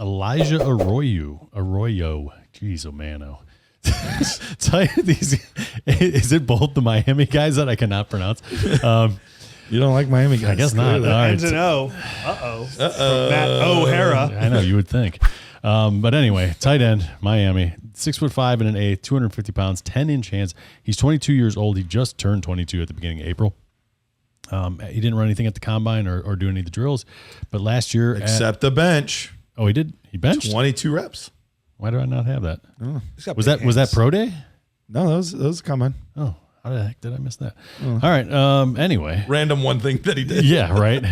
Elijah Arroyo. Jeez, oh man, oh. Tell you these, is it both the Miami guys that I cannot pronounce? You don't like Miami guys? I guess not. All right. Ends in O. From Matt O'Hara. I know, you would think. But anyway, tight end, Miami, 6'5" and an eighth, 250 pounds, 10-inch hands. He's 22 years old. He just turned 22 at the beginning of April. He didn't run anything at the combine or do any of the drills. But last year, except the bench. Oh, he did. He benched 22 reps. Why do I not have that? Oh. Was that pro day? No, that was combine. Oh, how the heck did I miss that? Oh. All right. Anyway, random one thing that he did. Yeah, right.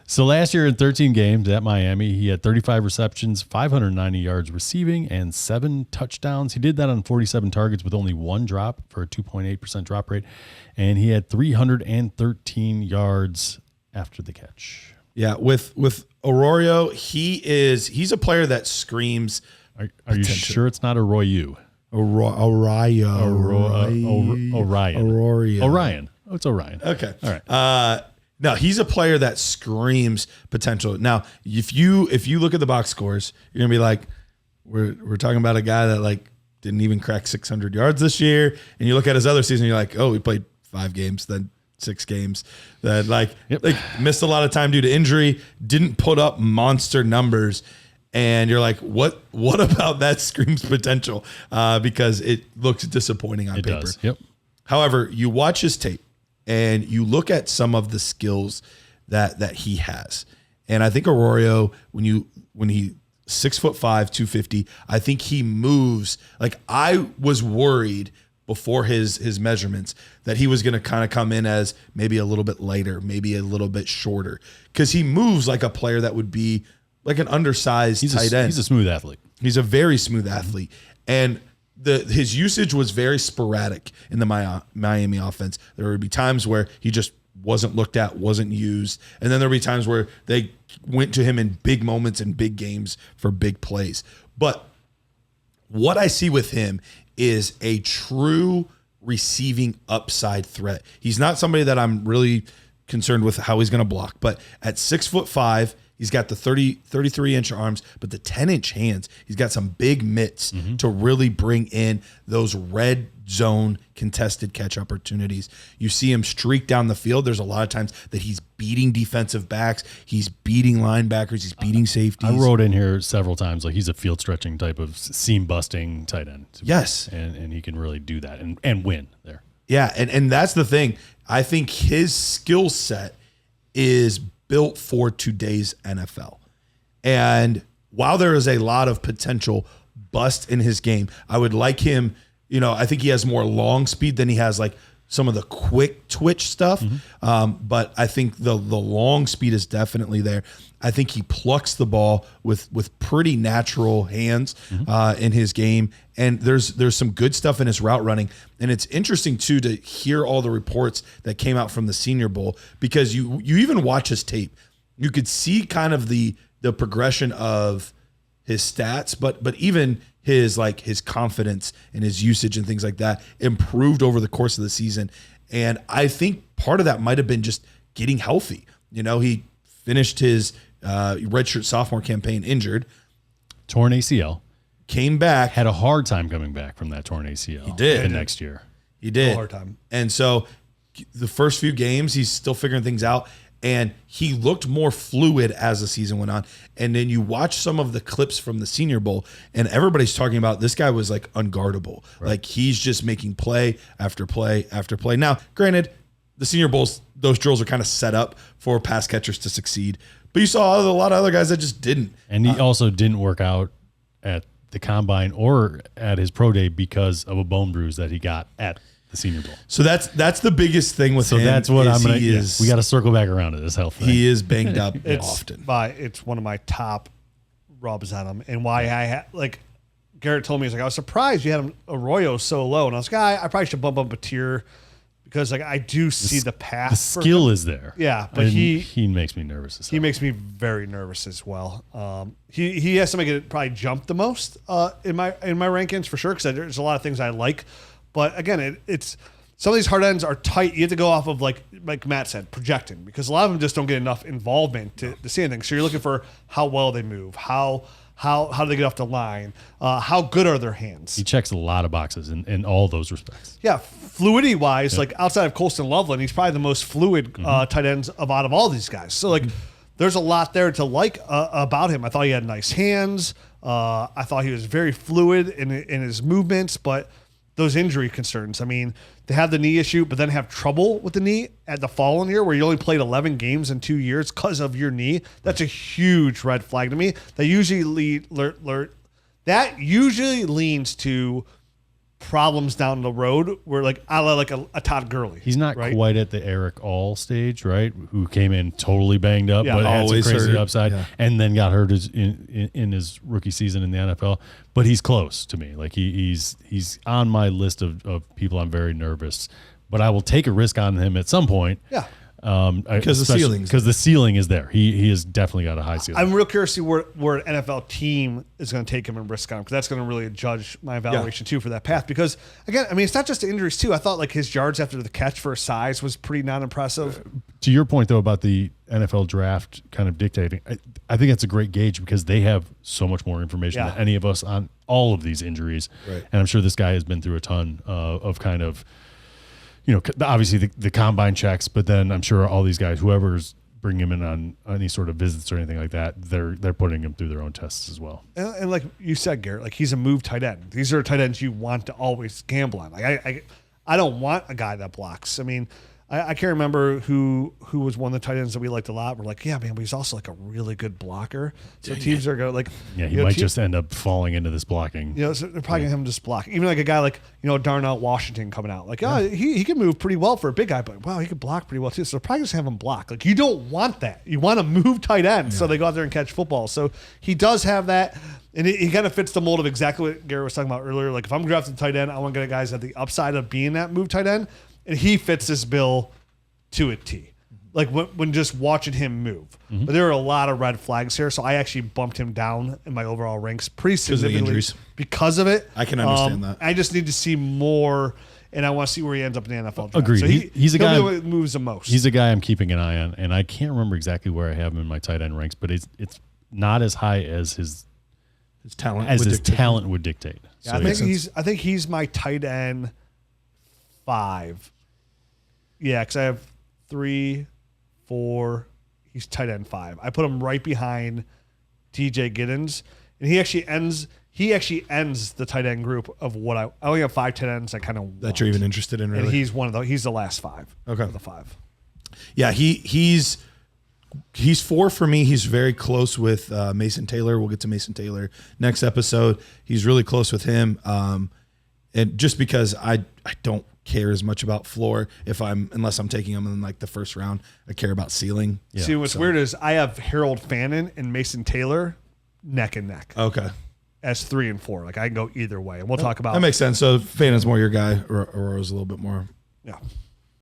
So last year in 13 games at Miami, he had 35 receptions, 590 yards receiving, and 7 touchdowns. He did that on 47 targets with only 1 drop for a 2.8% drop rate, and he had 313 yards after the catch. Yeah, with Arroyo, he's a player that screams. Are you sure it's not Arroyo? Orion. Oh, it's Orion. Okay. All right. No, he's a player that screams potential. Now, if you look at the box scores, you're gonna be like, we're talking about a guy that like didn't even crack 600 yards this year, and you look at his other season, you're like, oh, he played 5 games, then 6 games, that like missed a lot of time due to injury, didn't put up monster numbers, and you're like, what about that screams potential? Because it looks disappointing on paper. Does. Yep. However, you watch his tape and you look at some of the skills that he has. And I think Arroyo, when he 6'5", 250, I think he moves. Like, I was worried before his measurements that he was going to kind of come in as maybe a little bit lighter, maybe a little bit shorter, because he moves like a player that would be like an undersized tight end. He's a smooth athlete. He's a very smooth athlete. And his usage was very sporadic in the Miami offense. There would be times where he just wasn't looked at, wasn't used. And then there would be times where they went to him in big moments and big games for big plays. But what I see with him is a true receiving upside threat. He's not somebody that I'm really concerned with how he's going to block. But at 6'5", he's got the 33-inch arms, but the 10-inch hands. He's got some big mitts to really bring in those red zone contested catch opportunities. You see him streak down the field. There's a lot of times that he's beating defensive backs. He's beating linebackers. He's beating safeties. I wrote in here several times, like, he's a field stretching type of seam busting tight end. Yes. And he can really do that and win there. Yeah. And that's the thing. I think his skill set is built for today's NFL. And while there is a lot of potential bust in his game, I would like him, I think he has more long speed than he has like some of the quick twitch stuff. But I think the long speed is definitely there. I think he plucks the ball with pretty natural hands in his game. And there's some good stuff in his route running. And it's interesting too to hear all the reports that came out from the Senior Bowl, because you even watch his tape. You could see kind of the progression of his stats, but even his confidence and his usage and things like that improved over the course of the season. And I think part of that might have been just getting healthy. He finished his redshirt sophomore campaign injured, torn ACL, came back, had a hard time coming back from that torn ACL. He did the next year. He did a hard time, and so the first few games he's still figuring things out. And he looked more fluid as the season went on. And then you watch some of the clips from the Senior Bowl, and everybody's talking about this guy was like unguardable. Right. Like, he's just making play after play after play. Now, granted, the Senior Bowls, those drills are kind of set up for pass catchers to succeed. But you saw a lot of other guys that just didn't. And he also didn't work out at the combine or at his pro day because of a bone bruise that he got at the Senior Bowl. So that's the biggest thing with him. So that's what I'm going to. We got to circle back around to this health thing. He is banged up often. It's one of my top rubs on him, and why I had Garrett told me, he's like, I was surprised you had him Arroyo so low, and I was like, I probably should bump up a tier because I do see the path. The skill is there. Yeah, but and he makes me nervous. He makes me very nervous as well. He has somebody that probably jump the most in my rankings for sure, because there's a lot of things I like. But again, it's some of these hard ends are tight. You have to go off of like Matt said, projecting, because a lot of them just don't get enough involvement to see anything. So you're looking for how well they move, how do they get off the line, how good are their hands. He checks a lot of boxes in all those respects. Yeah, fluidity wise, like outside of Colston Loveland, he's probably the most fluid tight ends out of all these guys. So like, there's a lot there to like about him. I thought he had nice hands. I thought he was very fluid in his movements, but those injury concerns. I mean, they have the knee issue, but then have trouble with the knee at the following year, where you only played 11 games in 2 years because of your knee. That's a huge red flag to me. That usually leans to problems down the road, where like a Todd Gurley. He's not right? quite at the Eric All stage, right? Who came in totally banged up, Yeah, but had some always crazy hurt. upside, Yeah. and then got hurt in his rookie season in the NFL. But he's close to me. Like he's on my list of people I'm very nervous. But I will take a risk on him at some point. Yeah. Because the ceiling is there. He has definitely got a high ceiling. I'm real curious to see where an NFL team is going to take him and risk on him, because that's going to really judge my evaluation too for that path. Because again, I mean, it's not just the injuries too. I thought like his yards after the catch for size was pretty non-impressive. To your point though about the NFL draft kind of dictating, I think that's a great gauge, because they have so much more information than any of us on all of these injuries. Right. And I'm sure this guy has been through a ton of kind of, obviously the combine checks, but then I'm sure all these guys, whoever's bringing him in on any sort of visits or anything like that, they're putting him through their own tests as well. And like you said, Garrett, like he's a move tight end. These are tight ends you want to always gamble on. Like I don't want a guy that blocks. I mean, I can't remember who was one of the tight ends that we liked a lot. We're like, yeah, man, but he's also like a really good blocker. So teams are going like, Yeah, he might just end up falling into this blocking. So they're probably gonna have him just block. Even like a guy like Darnell Washington coming out, like he can move pretty well for a big guy, but wow, he could block pretty well too. So they're probably just have him block. Like you don't want that. You want to move tight end so they go out there and catch football. So he does have that. And he kind of fits the mold of exactly what Garrett was talking about earlier. Like if I'm drafting tight end, I want to get guys at the upside of being that move tight end. And he fits this bill to a T. Like when just watching him move. But there are a lot of red flags here. So I actually bumped him down in my overall ranks pretty significantly because of it. I can understand that. I just need to see more, and I want to see where he ends up in the NFL draft. Agreed. So He's a guy who moves the most. He's a guy I'm keeping an eye on, and I can't remember exactly where I have him in my tight end ranks, but it's not as high as his talent would dictate. Yeah, I think he's my tight end 5. Yeah, because I have 3, 4. He's tight end 5. I put him right behind TJ Giddens, and he actually ends the tight end group of what I only have 5 tight ends. I kind of that you're even interested in, really. And he's one of he's the last 5. Okay, of the 5. Yeah, he's 4 for me. He's very close with Mason Taylor. We'll get to Mason Taylor next episode. He's really close with him, and just because I don't care as much about floor unless I'm taking him in like the first round. I care about ceiling. Yeah. See, what's weird is I have Harold Fannin and Mason Taylor neck and neck. Okay. As 3 and 4. Like I can go either way, and we'll talk about that. Makes sense. So Fannin's more your guy, or Arroyo's a little bit more. Yeah.